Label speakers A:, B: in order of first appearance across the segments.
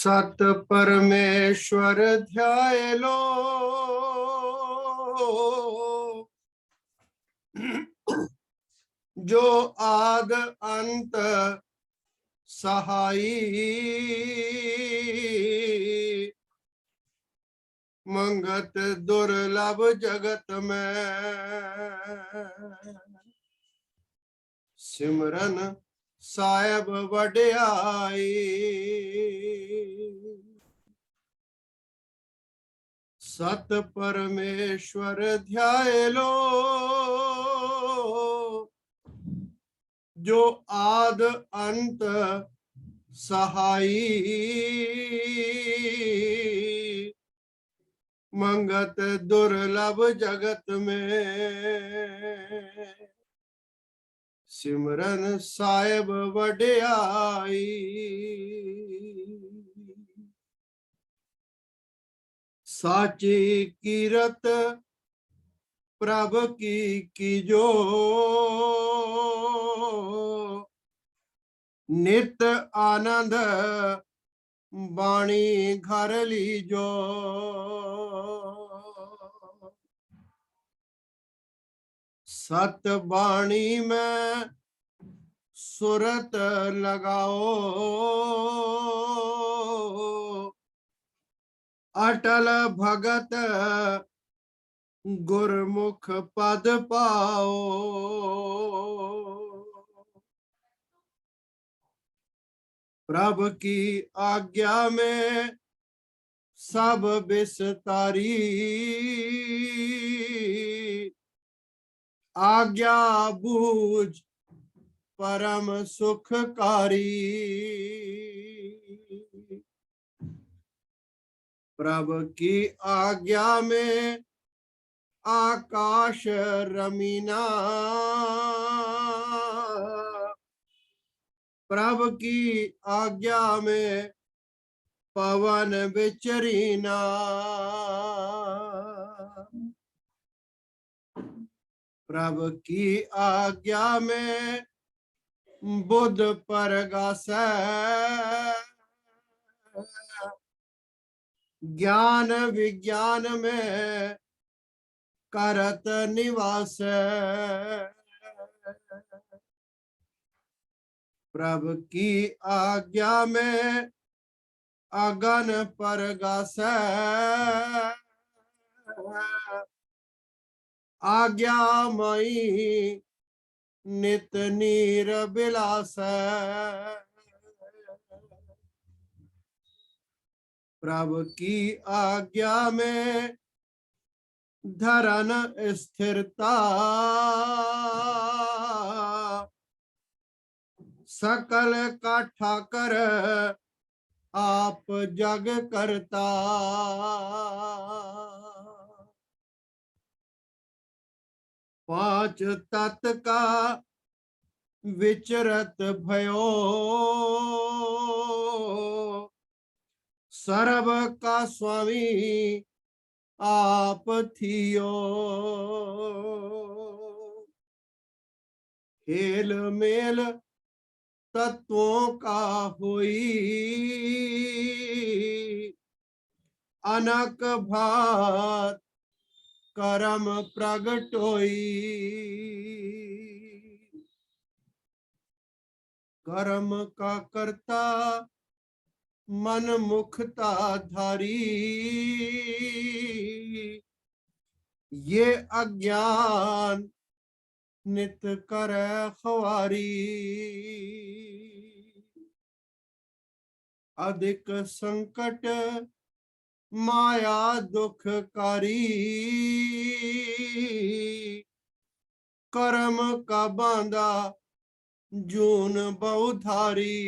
A: सत परमेश्वर ध्याय लो, जो आद अंत सहाई, मंगत दुर्लभ जगत में, सिमरन साहेब वड्याई। सत परमेश्वर ध्याय लो, जो आद अंत सहाई, मंगत दुर्लभ जगत में, सिमरन साहेब वड्याई। साची कीरत प्रभ की जो, नित आनंद बाणी घर लीजो। सत बाणी में सुरत लगाओ, अटल भगत गुरमुख पद पाओ। प्रभ की आज्ञा में सब विस्तारी, आज्ञा बूझ परम सुखकारी। प्रभ की आज्ञा में आकाश रमीना, प्रभ की आज्ञा में पवन विचरीना। प्रभ की आज्ञा में बुध परगासै, ज्ञान विज्ञान में करत निवास। प्रभ की आज्ञा में अगन परगासै, आज्ञामयी नित नीर बिलास। प्रभ की आज्ञा में धरन स्थिरता, सकल का ठाकर आप जग करता। पांच तत्व का विचरत भयो, सर्व का स्वामी आप थियो। हेल मेल तत्वों का होई, अनक भात करम प्रगटोई। कर्म का कर्ता मन मुखता धारी, ये अज्ञान नित करे ख्वारी। अधिक संकट माया दुखकारी, कर्म का बांधा जून बहुधारी।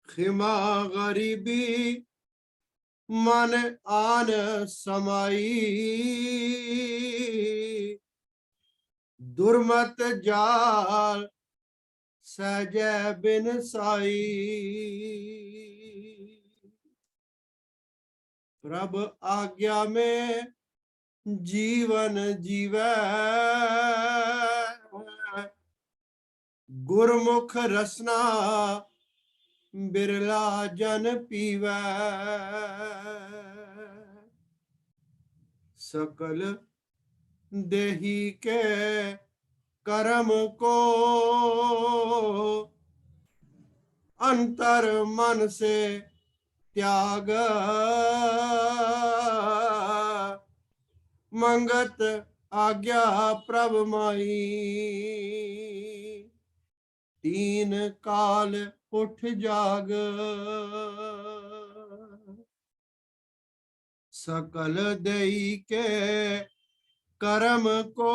A: खिमा गरीबी मन आन समाई, दुर्मत जाल सहजै बिन साई। प्रभ आज्ञा में जीवन जीवै, गुरमुख रसना बिरला जन पीवै। सकल देही के कर्म को अंतर मन से त्याग। मंगत आज्ञा प्रभ माई। तीन काल उठ जाग। सकल देई के कर्म को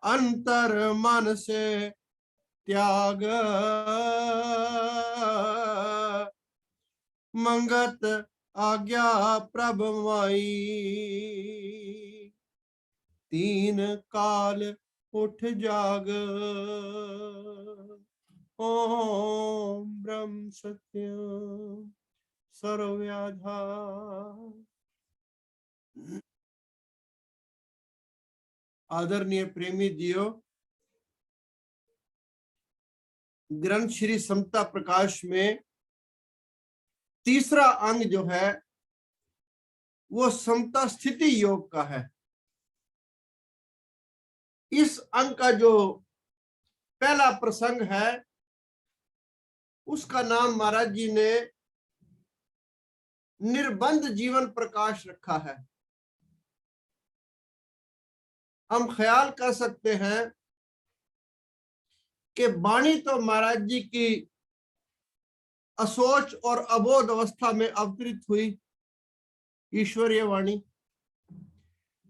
A: अंतर मन से त्याग। मंगत आज्ञा प्रभ माई। तीन काल उठ जाग। ओम ब्रह्म सत्यम सर्वव्याधार। आदरणीय प्रेमी दियो, ग्रंथ श्री समता प्रकाश में तीसरा अंग जो है वो समता स्थिति योग का है। इस अंग का जो पहला प्रसंग है उसका नाम महाराज जी ने निर्बंध जीवन प्रकाश रखा है। हम ख्याल कर सकते हैं कि वाणी तो महाराज जी की असोच और अबोध अवस्था में अवतरित हुई, ईश्वरीय वाणी,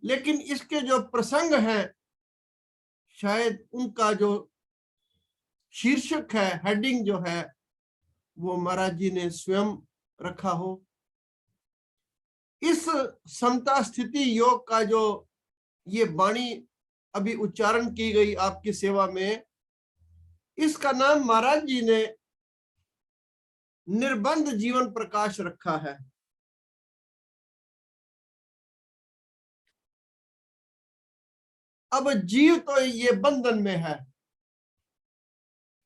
A: लेकिन इसके जो प्रसंग हैं शायद उनका जो शीर्षक है, हेडिंग जो है, वो महाराज जी ने स्वयं रखा हो। इस समता स्थिति योग का जो ये वाणी अभी उच्चारण की गई आपकी सेवा में, इसका नाम महाराज जी ने निर्बंध जीवन प्रकाश रखा है। अब जीव तो ये बंधन में है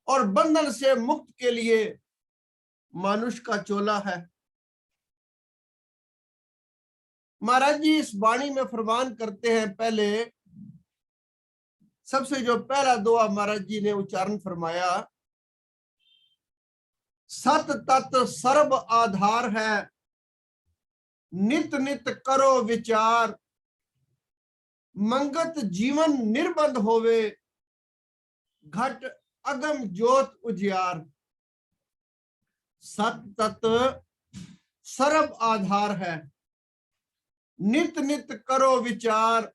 A: और बंधन से मुक्त के लिए मानुष का चोला है। महाराज जी इस वाणी में फरमान करते हैं, पहले सबसे जो पहला दुआ महाराज जी ने उच्चारण फरमाया, सत तत् सर्व आधार है, नित नित करो विचार, मंगत जीवन निर्बंध होवे, घट अगम ज्योत उजियार। सत तत् सर्व आधार है, नित नित करो विचार,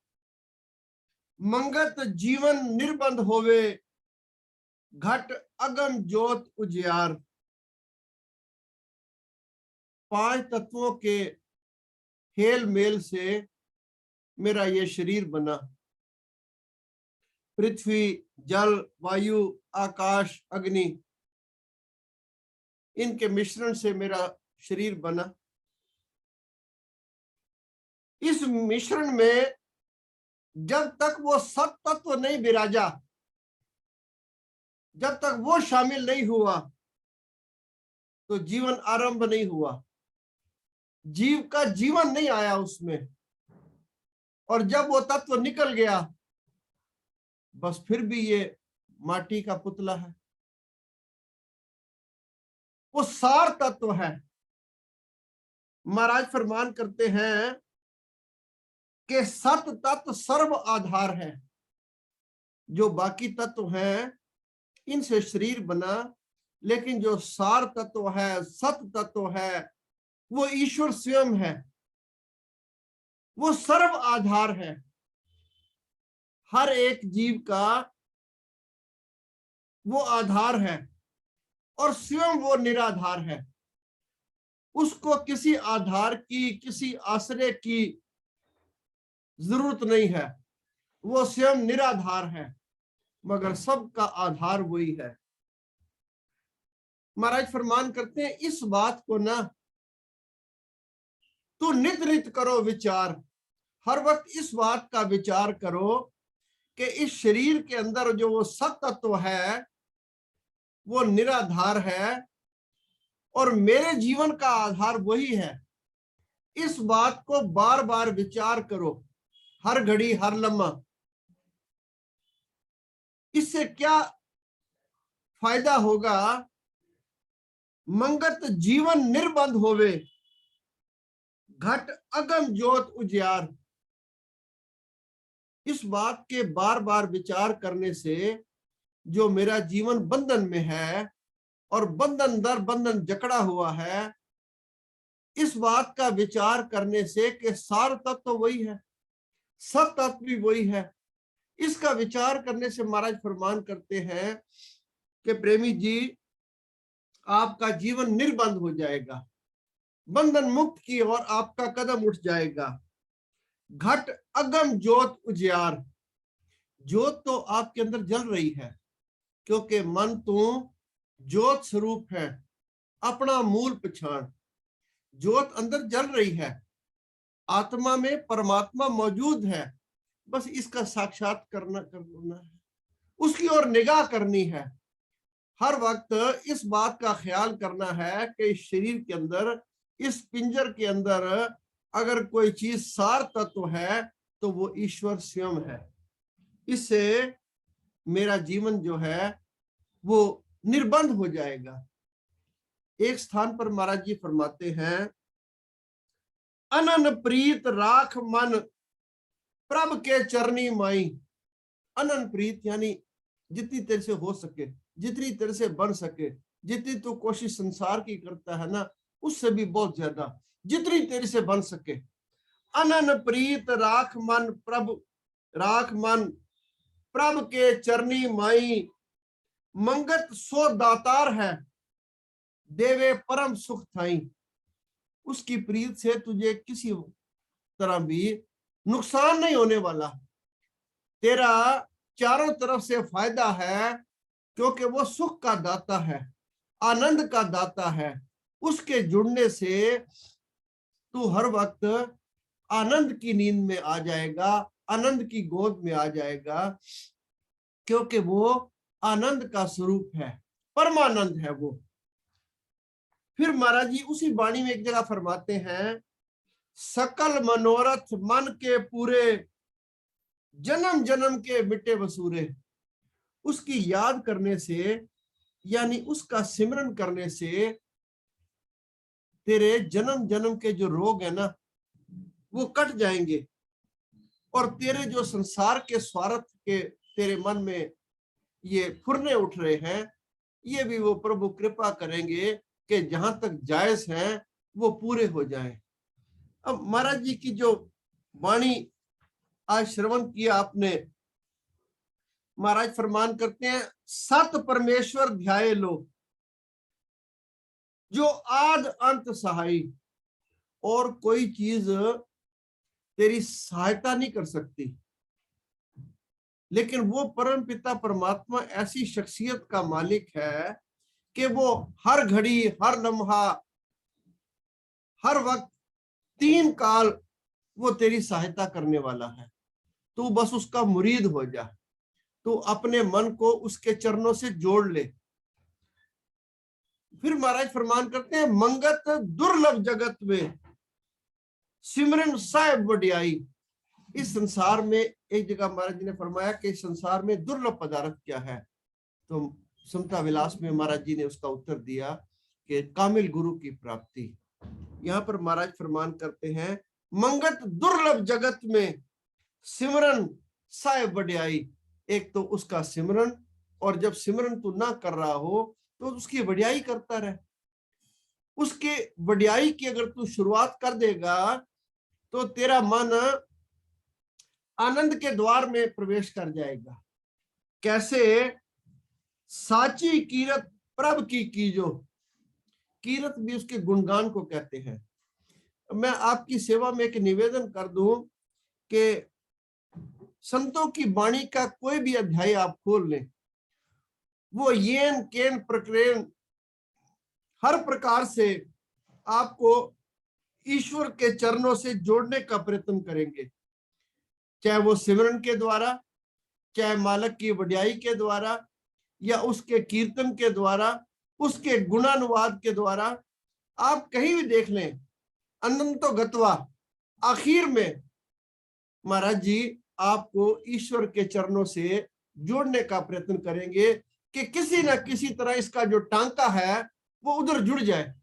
A: मंगत जीवन निर्बंध होवे, घट अगम ज्योत उजियार। पांच तत्वों के हेल मेल से मेरा ये शरीर बना। पृथ्वी, जल, वायु, आकाश, अग्नि, इनके मिश्रण से मेरा शरीर बना। इस मिश्रण में जब तक वो सत तत्व नहीं विराजा, जब तक वो शामिल नहीं हुआ, तो जीवन आरंभ नहीं हुआ, जीव का जीवन नहीं आया उसमें। और जब वो तत्व निकल गया, बस फिर भी ये माटी का पुतला है। वो सार तत्व है। महाराज फरमान करते हैं कि सत तत्व सर्व आधार है। जो बाकी तत्व हैं इनसे शरीर बना, लेकिन जो सार तत्व है, सत तत्व है, वो ईश्वर स्वयं है, वो सर्व आधार है। हर एक जीव का वो आधार है और स्वयं वो निराधार है। उसको किसी आधार की, किसी आश्रय की जरूरत नहीं है। वो स्वयं निराधार है, मगर सबका आधार वही है। महाराज फरमान करते हैं, इस बात को ना तो नित नित करो विचार। हर वक्त इस बात का विचार करो कि इस शरीर के अंदर जो वो सत्तत्व है वो निराधार है और मेरे जीवन का आधार वही है। इस बात को बार बार विचार करो, हर घड़ी हर लम्हा। इससे क्या फायदा होगा? मंगत जीवन निर्बंध होवे, घट अगम ज्योत उजियार। इस बात के बार बार विचार करने से जो मेरा जीवन बंधन में है और बंधन दर बंधन जकड़ा हुआ है, इस बात का विचार करने से कि सार तत्व तो वही है, सब तत्व भी वही है, इसका विचार करने से महाराज फरमान करते हैं कि प्रेमी जी, आपका जीवन निर्बंध हो जाएगा, बंधन मुक्त की ओर आपका कदम उठ जाएगा। घट अगम ज्योत उजियार। ज्योत तो आपके अंदर जल रही है, क्योंकि मन तो ज्योत स्वरूप है, अपना मूल पहचान। ज्योत अंदर जल रही है, आत्मा में परमात्मा मौजूद है, बस इसका साक्षात करना है, उसकी ओर निगाह करनी है। हर वक्त इस बात का ख्याल करना है कि इस शरीर के अंदर, इस पिंजर के अंदर अगर कोई चीज सार तत्व है तो वो ईश्वर स्वयं है। इससे मेरा जीवन जो है वो निर्बंध हो जाएगा। एक स्थान पर महाराज जी फरमाते हैं, अनन प्रीत राख मन प्रभ के चरनी माई। अनन प्रीत यानी जितनी तेरे से हो सके, जितनी तेरे से बन सके, जितनी तू कोशिश संसार की करता है ना, उससे भी बहुत ज्यादा, जितनी तेरे से बन सके। अनन प्रीत राख मन प्रभ के चरनी माई। मंगत सो दातार है, देवे परम सुख थाई। उसकी प्रीत से तुझे किसी तरह भी नुकसान नहीं होने वाला, तेरा चारों तरफ से फायदा है, क्योंकि वो सुख का दाता है, आनंद का दाता है। उसके जुड़ने से तू हर वक्त आनंद की नींद में आ जाएगा, आनंद की गोद में आ जाएगा, क्योंकि वो आनंद का स्वरूप है, परमानंद है वो। फिर महाराज जी उसी वाणी में एक जगह फरमाते हैं, सकल मनोरथ मन के पूरे, जन्म जन्म के मिटे वसूरे। उसकी याद करने से यानी उसका सिमरन करने से तेरे जन्म जन्म के जो रोग है ना वो कट जाएंगे, और तेरे जो संसार के स्वार्थ के तेरे मन में ये फुरने उठ रहे हैं, ये भी वो प्रभु कृपा करेंगे कि जहां तक जायज है वो पूरे हो जाए। अब महाराज जी की जो वाणी आज श्रवण किया आपने, महाराज फरमान करते हैं, सत परमेश्वर ध्याये लो, जो आद अंत सहाय। और कोई चीज तेरी सहायता नहीं कर सकती, लेकिन वो परम पिता परमात्मा ऐसी शख्सियत का मालिक है कि वो हर घड़ी हर लम्हा हर वक्त 3 काल वो तेरी सहायता करने वाला है। तू बस उसका मुरीद हो जा, तू अपने मन को उसके चरणों से जोड़ ले। फिर महाराज फरमान करते हैं, मंगत दुर्लभ जगत में सिमरन साहिब वडियाई। इस संसार में एक जगह महाराज जी ने फरमाया कि संसार में दुर्लभ पदार्थ क्या है, तो समता विलास में महाराज जी ने उसका उत्तर दिया कि कामिल गुरु की प्राप्ति। यहाँ पर महाराज फरमान करते हैं, मंगत दुर्लभ जगत में सिमरन साहिब वडियाई। एक तो उसका सिमरन, और जब सिमरन तू ना कर रहा हो तो उसकी वडियाई करता रहे। उसके वडियाई की अगर तू शुरुआत कर देगा तो तेरा मन आनंद के द्वार में प्रवेश कर जाएगा। कैसे? साची कीरत प्रभ की कीजो। कीरत भी उसके गुणगान को कहते हैं। मैं आपकी सेवा में एक निवेदन कर दूं कि संतों की वाणी का कोई भी अध्याय आप खोल लें, वो येन केन प्रकरण हर प्रकार से आपको ईश्वर के चरणों से जोड़ने का प्रयत्न करेंगे, चाहे वो सिमरन के द्वारा, चाहे मालिक की वड्याई के द्वारा या उसके कीर्तन के द्वारा, उसके गुणानुवाद के द्वारा, आप कहीं भी देख लें, अनंतो गत्वा, आखिर में महाराज जी आपको ईश्वर के चरणों से जोड़ने का प्रयत्न करेंगे कि किसी ना किसी तरह इसका जो टांका है वो उधर जुड़ जाए।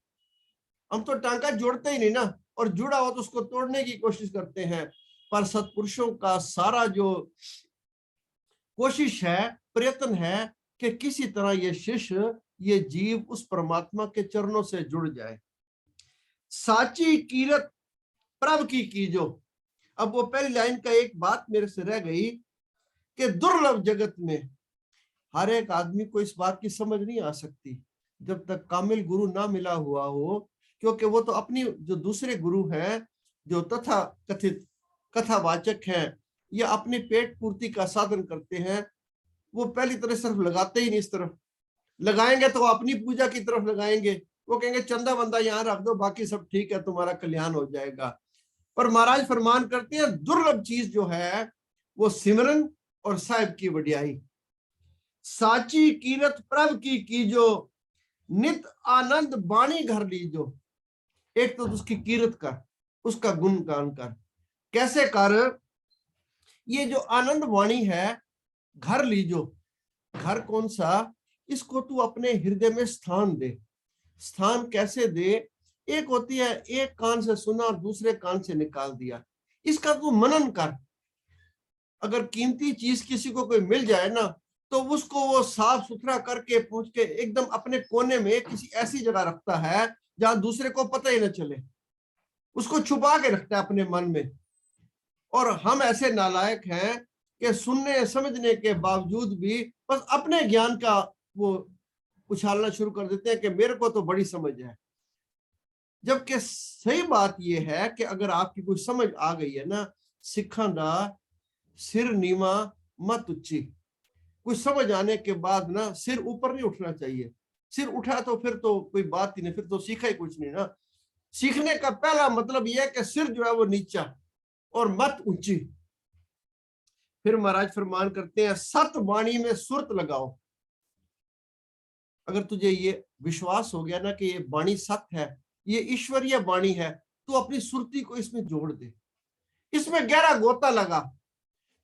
A: हम तो टांका जोड़ते ही नहीं ना, और जुड़ा हो तो उसको तोड़ने की कोशिश करते हैं। पर सत्पुरुषों का सारा जो कोशिश है, प्रयत्न है कि किसी तरह ये शिष्य, ये जीव उस परमात्मा के चरणों से जुड़ जाए। साची कीरत प्रभ की कीजो। अब वो पहली लाइन का एक बात मेरे से रह गई कि दुर्लभ जगत में हर एक आदमी को इस बात की समझ नहीं आ सकती जब तक कामिल गुरु ना मिला हुआ हो, क्योंकि वो तो अपनी जो दूसरे गुरु हैं, जो तथा कथित कथावाचक हैं या अपनी पेट पूर्ति का साधन करते हैं, वो पहली तरह सिर्फ लगाते ही नहीं। इस तरफ लगाएंगे तो अपनी पूजा की तरफ लगाएंगे, वो कहेंगे चंदा बंदा यहाँ रख दो, बाकी सब ठीक है, तुम्हारा कल्याण हो जाएगा। पर महाराज फरमान करते हैं दुर्लभ चीज जो है वो सिमरन और साहिब की वड्याई। साची कीरत प्रभ की कीजो, नित आनंद बाणी घर लीजो। एक तो उसकी कीरत कर, उसका गुणगान कर। कैसे कर? ये जो आनंद वाणी है, घर लीजो। घर कौन सा? इसको तू अपने हृदय में स्थान दे। स्थान कैसे दे? एक होती है एक कान से सुना और दूसरे कान से निकाल दिया, इसका तू मनन कर। अगर कीमती चीज किसी को कोई मिल जाए ना, तो उसको वो साफ सुथरा करके पूछ के एकदम अपने कोने में किसी ऐसी जगह रखता है जहां दूसरे को पता ही ना चले, उसको छुपा के रखता है अपने मन में। और हम ऐसे नालायक हैं कि सुनने समझने के बावजूद भी बस अपने ज्ञान का वो उछालना शुरू कर देते हैं कि मेरे को तो बड़ी समझ है। जबकि सही बात यह है कि अगर आपकी कोई समझ आ गई है ना, सिखा दा सिर नीमा मत उच्ची। कुछ समझ आने के बाद ना सिर ऊपर नहीं उठना चाहिए। सिर उठा तो फिर तो कोई बात ही नहीं, फिर तो सीखा ही कुछ नहीं ना। सीखने का पहला मतलब यह है कि सिर जो है वो नीचा और मत ऊंची। फिर महाराज फरमान करते हैं सत वाणी में सुरत लगाओ। अगर तुझे ये विश्वास हो गया ना कि ये वाणी सत्य है, ये ईश्वरीय वाणी है, तो अपनी सुरती को इसमें जोड़ दे, इसमें गहरा गोता लगा,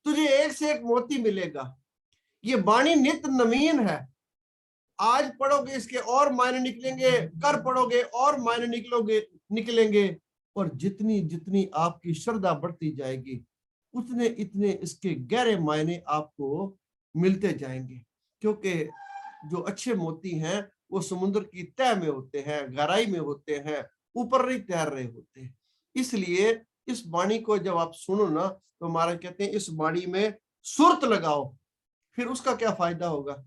A: तुझे एक से एक मोती मिलेगा। ये वाणी नित्य नवीन है। आज पढ़ोगे इसके और मायने निकलेंगे, कर पढ़ोगे और मायने निकलेंगे। और जितनी जितनी आपकी श्रद्धा बढ़ती जाएगी, उतने इतने इसके गहरे मायने आपको मिलते जाएंगे। क्योंकि जो अच्छे मोती हैं वो समुद्र की तह में होते हैं, गहराई में होते हैं, ऊपर नहीं तैर रहे होते। इसलिए इस वाणी को जब आप सुनो ना, तो महाराज कहते हैं इस वाणी में सुरत लगाओ। फिर उसका क्या फायदा होगा?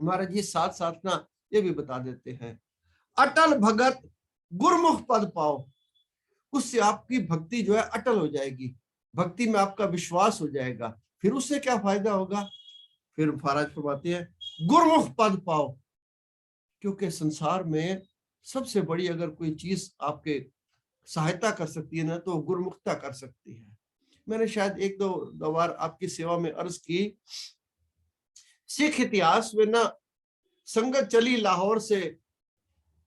A: महाराज जी साथ साथ ना ये भी बता देते हैं, अटल भगत गुरमुख पद पाओ। उससे आपकी भक्ति जो है अटल हो जाएगी, भक्ति में आपका विश्वास हो जाएगा। फिर उससे क्या फायदा होगा? फिर महाराज फरमाते हैं गुरमुख पद पाओ। क्योंकि संसार में सबसे बड़ी अगर कोई चीज आपके सहायता कर सकती है ना, तो गुरमुखता कर सकती है। मैंने शायद एक दो बार आपकी सेवा में अर्ज की, सिख इतिहास में ना संगत चली लाहौर से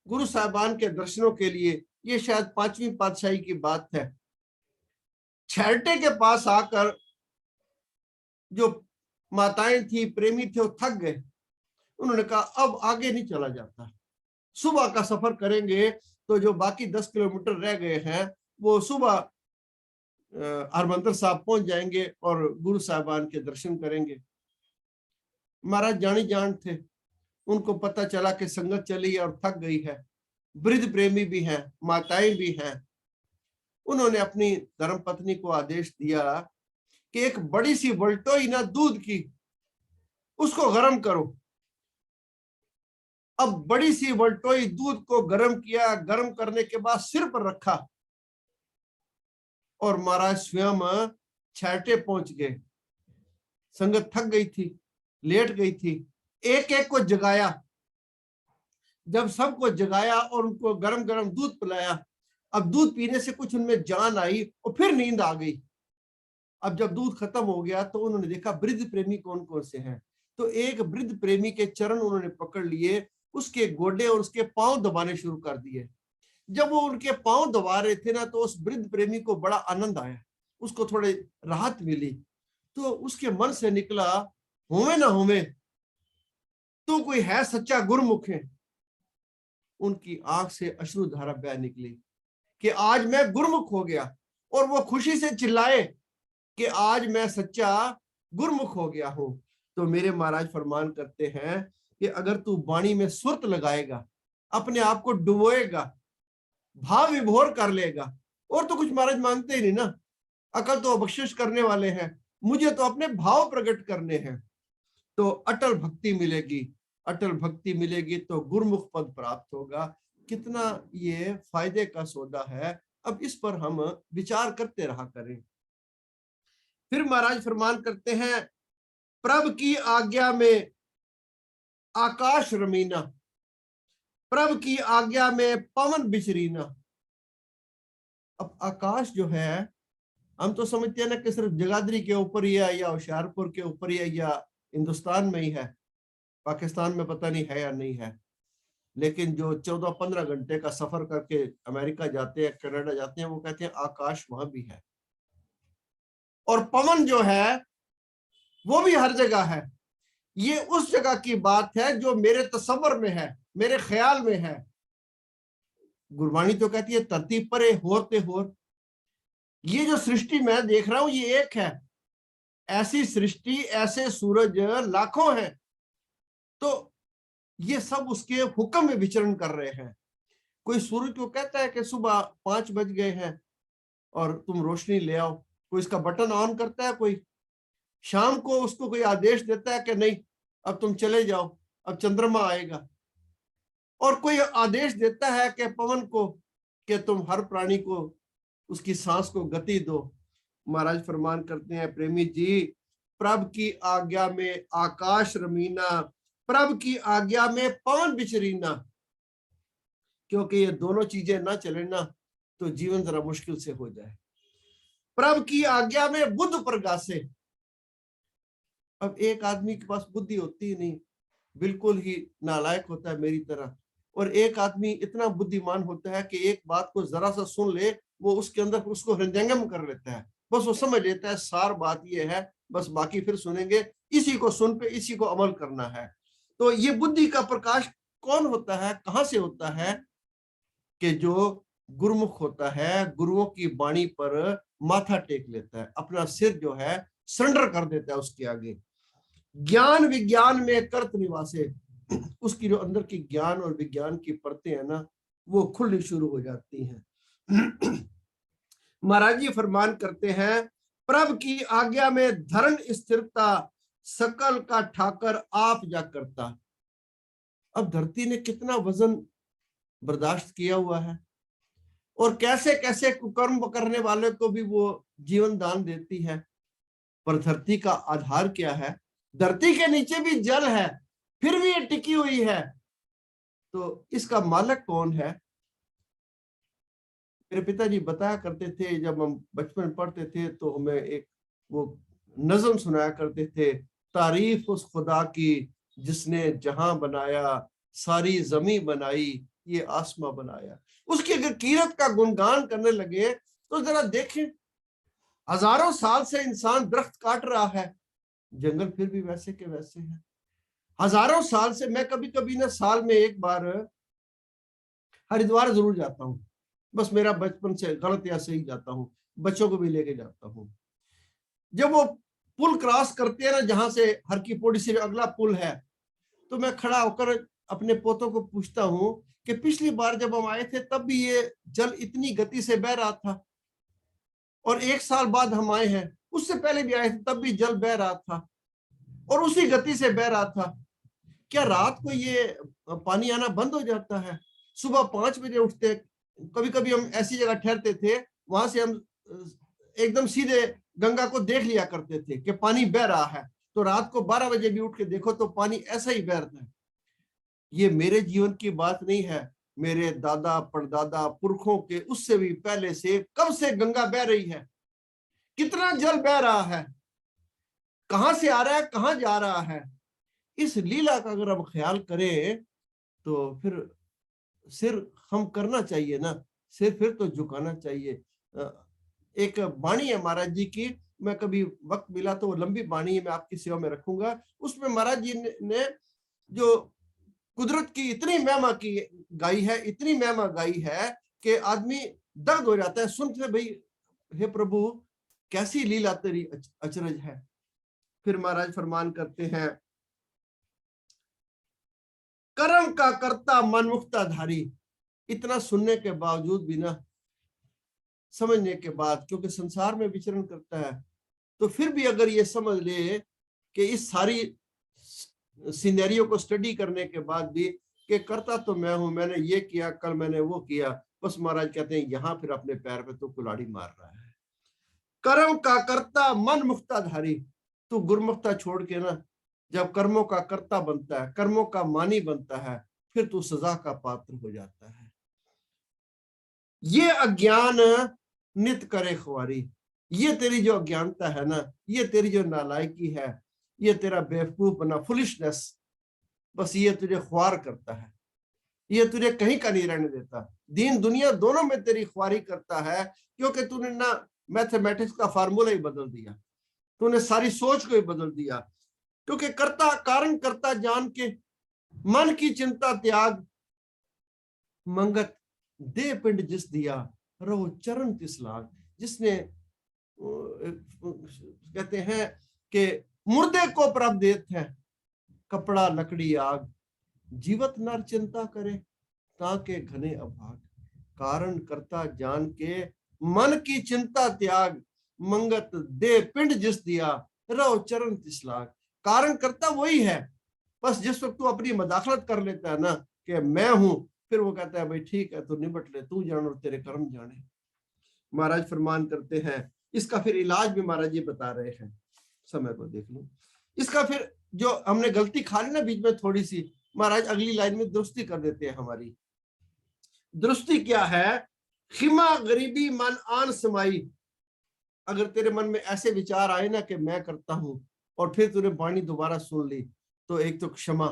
A: गुरु साहबान के दर्शनों के लिए, ये शायद 5वीं पातशाही की बात है। छैरटे के पास आकर जो माताएं थी, प्रेमी थे, वो थक गए। उन्होंने कहा अब आगे नहीं चला जाता, सुबह का सफर करेंगे तो जो बाकी 10 किलोमीटर रह गए हैं वो सुबह हरमंदर साहब पहुंच जाएंगे और गुरु साहबान के दर्शन करेंगे। महाराज जानी जान थे, उनको पता चला कि संगत चली और थक गई है, वृद्ध प्रेमी भी हैं, माताएं भी हैं। उन्होंने अपनी धर्म पत्नी को आदेश दिया कि एक बड़ी सी वल्टोई ना दूध की, उसको गर्म करो। अब बड़ी सी वल्टोई दूध को गर्म किया, गर्म करने के बाद सिर पर रखा और महाराज स्वयं छैटे पहुंच गए। संगत थक गई थी, लेट गई थी, एक एक को जगाया। जब सबको जगाया और उनको गरम गरम दूध पिलाया, अब दूध पीने से कुछ उनमें जान आई और फिर नींद आ गई। अब जब दूध खत्म हो गया तो उन्होंने देखा वृद्ध प्रेमी कौन कौन से हैं। तो एक वृद्ध प्रेमी के चरण उन्होंने पकड़ लिए, उसके गोडे और उसके पांव दबाने शुरू कर दिए। जब वो उनके पांव दबा रहे थे ना, तो उस वृद्ध प्रेमी को बड़ा आनंद आया, उसको थोड़ी राहत मिली। तो उसके मन से निकला, होवे ना होवे तो कोई है सच्चा गुरमुख है। उनकी आंख से अश्रुधारा बह निकली कि आज मैं गुरमुख हो गया, और वो खुशी से चिल्लाए कि आज मैं सच्चा गुरमुख हो गया हूं। तो मेरे महाराज फरमान करते हैं कि अगर तू वाणी में सुरत लगाएगा, अपने आप को डुबोएगा, भाव विभोर कर लेगा, और तो कुछ महाराज मांगते ही नहीं ना, अकल तो बख्शिश करने वाले हैं, मुझे तो अपने भाव प्रकट करने हैं। तो अटल भक्ति मिलेगी, अटल भक्ति मिलेगी तो गुरमुख पद प्राप्त होगा। कितना ये फायदे का सौदा है। अब इस पर हम विचार करते रहा करें। फिर महाराज फरमान करते हैं, प्रभ की आज्ञा में आकाश रमीना, प्रभ की आज्ञा में पवन बिचरीना। अब आकाश जो है, हम तो समझते हैं ना कि सिर्फ जगाधरी के ऊपर ही है, या होशियारपुर के ऊपर ही है, या हिंदुस्तान में ही है, पाकिस्तान में पता नहीं है या नहीं है। लेकिन जो 14-15 घंटे का सफर करके अमेरिका जाते हैं, कनाडा जाते हैं, वो कहते हैं आकाश वहां भी है। और पवन जो है वो भी हर जगह है। ये उस जगह की बात है जो मेरे तसव्वुर में है, मेरे ख्याल में है। गुरबाणी तो कहती है धरती परे होते होर। ये जो सृष्टि मैं देख रहा हूं ये एक है, ऐसी सृष्टि, ऐसे सूरज लाखों हैं। तो ये सब उसके हुक्म में विचरण कर रहे हैं। कोई सूरज को कहता है कि सुबह 5 बज गए हैं और तुम रोशनी ले आओ, कोई इसका बटन ऑन करता है। कोई शाम को उसको कोई आदेश देता है कि नहीं अब तुम चले जाओ, अब चंद्रमा आएगा। और कोई आदेश देता है कि पवन को कि तुम हर प्राणी को उसकी सांस को गति दो। महाराज फरमान करते हैं, प्रेमी जी, प्रभ की आज्ञा में आकाश रमीना, प्रभ की आज्ञा में पवन बिचरीना। क्योंकि ये दोनों चीजें ना चले ना तो जीवन जरा मुश्किल से हो जाए। प्रभ की आज्ञा में बुद्ध प्रगासे। अब एक आदमी के पास बुद्धि होती ही नहीं, बिल्कुल ही नालायक होता है मेरी तरह। और एक आदमी इतना बुद्धिमान होता है कि एक बात को जरा सा सुन ले, वो उसके अंदर उसको हृदयंगम कर लेता है। बस वो समझ लेता है सार बात ये है, बस बाकी फिर सुनेंगे, इसी को सुन पे इसी को अमल करना है। तो ये बुद्धि का प्रकाश कौन होता है, कहां से होता है? कि जो गुरुमुख होता है, गुरुओं की वाणी पर माथा टेक लेता है, अपना सिर जो है सरेंडर कर देता है उसके आगे। ज्ञान विज्ञान में कर्त निवासे। उसकी जो अंदर की ज्ञान और विज्ञान की परतें हैं ना, वो खुलनी शुरू हो जाती हैं। महाराज जी फरमान करते हैं, प्रभ की आज्ञा में धरण स्थिरता, सकल का ठाकर आप जा करता। अब धरती ने कितना वजन बर्दाश्त किया हुआ है, और कैसे कैसे कुकर्म करने वाले को भी वो जीवन दान देती है। पर धरती का आधार क्या है? धरती के नीचे भी जल है, फिर भी ये टिकी हुई है। तो इसका मालिक कौन है? मेरे पिताजी बताया करते थे, जब हम बचपन पढ़ते थे तो हमें एक वो नज्म सुनाया करते थे, तारीफ उस खुदा की जिसने जहां बनाया, सारी जमी बनाई, ये आसमां बनाया। उसकी अगर कीरत का गुणगान करने लगे तो जरा देखें, हजारों साल से इंसान दरख्त काट रहा है, जंगल फिर भी वैसे के वैसे हैं। हजारों साल से, मैं कभी कभी ना साल में एक बार हरिद्वार जरूर जाता हूँ, बस मेरा बचपन से गलत या सही जाता हूँ, बच्चों को भी लेके जाता हूँ। जब वो पुल क्रॉस करते हैं ना, जहां से हर की पौड़ी से अगला पुल है, तो मैं खड़ा होकर अपने पोतों को पूछता हूँ कि पिछली बार जब हम आए थे तब भी ये जल इतनी गति से बह रहा था, और 1 साल बाद हम आए हैं, उससे पहले भी आए थे तब भी जल बह रहा था और उसी गति से बह रहा था। क्या रात को ये पानी आना बंद हो जाता है? सुबह 5 बजे उठते, कभी कभी हम ऐसी जगह ठहरते थे, वहां से हम एकदम सीधे गंगा को देख लिया करते थे कि पानी बह रहा है। तो रात को 12 बजे भी उठ के देखो तो पानी ऐसा ही बह रहा है। ये मेरे जीवन की बात नहीं है, मेरे दादा परदादा पुरखों के उससे भी पहले से कब से गंगा बह रही है। कितना जल बह रहा है, कहां से आ रहा है, कहां जा रहा है। इस लीला का अगर हम ख्याल करें तो फिर सिर हम करना चाहिए ना, सिर फिर तो झुकाना चाहिए। एक बाणी है महाराज जी की, मैं कभी वक्त मिला तो वो लंबी बाणी मैं आपकी सेवा में रखूंगा। उसमें महाराज जी ने जो कुदरत की इतनी महिमा की गाई है, इतनी महिमा गाई है कि आदमी दर्द हो जाता है सुनते, भाई हे प्रभु कैसी लीला तेरी अचरज है। फिर महाराज फरमान करते हैं, कर्म का कर्ता मन मुक्ताधारी। इतना सुनने के बावजूद भी ना, समझने के बाद, क्योंकि संसार में विचरण करता है, तो फिर भी अगर ये समझ ले कि इस सारी सिनेरियो को स्टडी करने के बाद भी कि करता तो मैं हूं, मैंने ये किया, कल मैंने वो किया, बस महाराज कहते हैं यहां फिर अपने पैर पे तो कुल्हाड़ी मार रहा है। कर्म का कर्ता मन मुक्ताधारी। तू गुरमुखता छोड़ के ना जब कर्मों का कर्ता बनता है, कर्मों का मानी बनता है, फिर तू सजा का पात्र हो जाता है। ये अज्ञान नित करे खुआरी। ये तेरी जो अज्ञानता है ना, ये तेरी जो नालायकी है, ये तेरा बेवकूफ बना, फुलिशनेस, बस ये तुझे ख्वार करता है, ये तुझे कहीं का नहीं रहने देता। दीन दुनिया दोनों में तेरी ख्वारी करता है, क्योंकि तूने ना मैथमेटिक्स का फार्मूला ही बदल दिया, तूने सारी सोच को ही बदल दिया। क्योंकि कर्ता कारण करता जान के मन की चिंता त्याग, मंगत दे पिंड जिस दिया रहो चरण तिस लाग। जिसने कहते हैं कि मुर्दे को प्रभ देते हैं, कपड़ा लकड़ी आग, जीवत नर चिंता करे ताके घने अभाग। कारण करता जान के मन की चिंता त्याग, मंगत दे पिंड जिस दिया रहो चरण तिस लाग। कारण करता वही है, बस जिस वक्त तू अपनी मदाखलत कर लेता है ना कि मैं हूं, फिर वो कहता है भाई ठीक है, तू निपट ले, तू जान और तेरे कर्म जाने। महाराज फरमान करते हैं, इसका फिर इलाज भी महाराज जी बता रहे हैं, समय को देख लो। इसका फिर जो हमने गलती खा ली ना बीच में थोड़ी सी, महाराज अगली लाइन में दुरुस्ती कर देते हैं। हमारी दुरुस्ती क्या है? खिमा गरीबी मन आन समाई। अगर तेरे मन में ऐसे विचार आए ना कि मैं करता हूं, और फिर तूने वाणी दोबारा सुन ली, तो एक तो क्षमा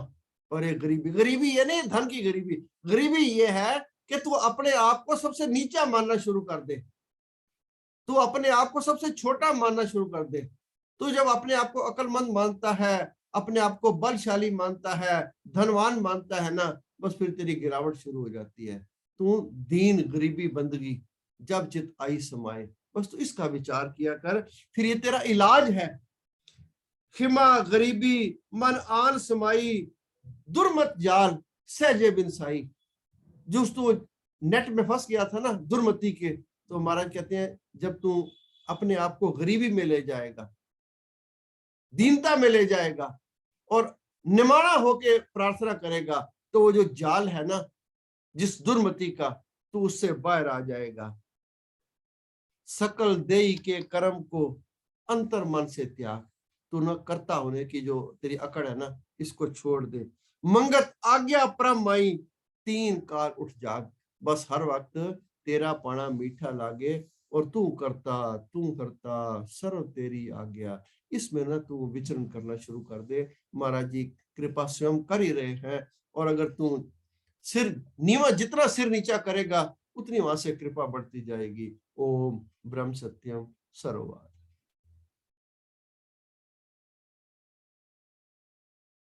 A: और एक गरीबी। गरीबी ये नहीं धन की गरीबी, गरीबी ये है कि तू अपने आप को सबसे नीचा मानना शुरू कर दे, तू अपने आप को सबसे छोटा मानना शुरू कर दे। तू जब अपने आप को अक्लमंद मानता है, अपने आप को बलशाली मानता है, धनवान मानता है ना, बस फिर तेरी गिरावट शुरू हो जाती है। तू दीन गरीबी बंदगी जब चित आई समाए, बस तू इसका विचार किया कर, फिर ये तेरा इलाज है। खिमा गरीबी मन आन समाई, दुर्मत जाल सहजे बिनसाई। जो तू नेट में फंस गया था ना दुर्मति के, तो महाराज कहते हैं जब तू अपने आप को गरीबी में ले जाएगा, दीनता में ले जाएगा और निमाणा होके प्रार्थना करेगा, तो वो जो जाल है ना जिस दुर्मति का, तू उससे बाहर आ जाएगा। सकल देई के कर्म को अंतर मन से त्याग। तू न करता होने की जो तेरी अकड़ है ना, इसको छोड़ दे। मंगत आज्ञा परम माई, तीन काल उठ जाग। बस हर वक्त तेरा पाना मीठा लागे, और तू करता सर्व तेरी आज्ञा। इसमें ना तू विचरण करना शुरू कर दे। महाराज जी कृपा स्वयं कर ही रहे हैं, और अगर तू सिर नीवा, जितना सिर नीचा करेगा उतनी वहां से कृपा बढ़ती जाएगी। ओम ब्रह्म सत्यम सर्ववाद।